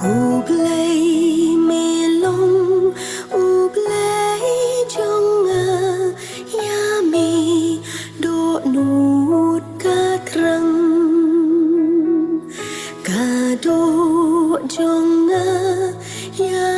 Cô play mê long u play trong ya mi độ nút ca trăng ca độ trong ya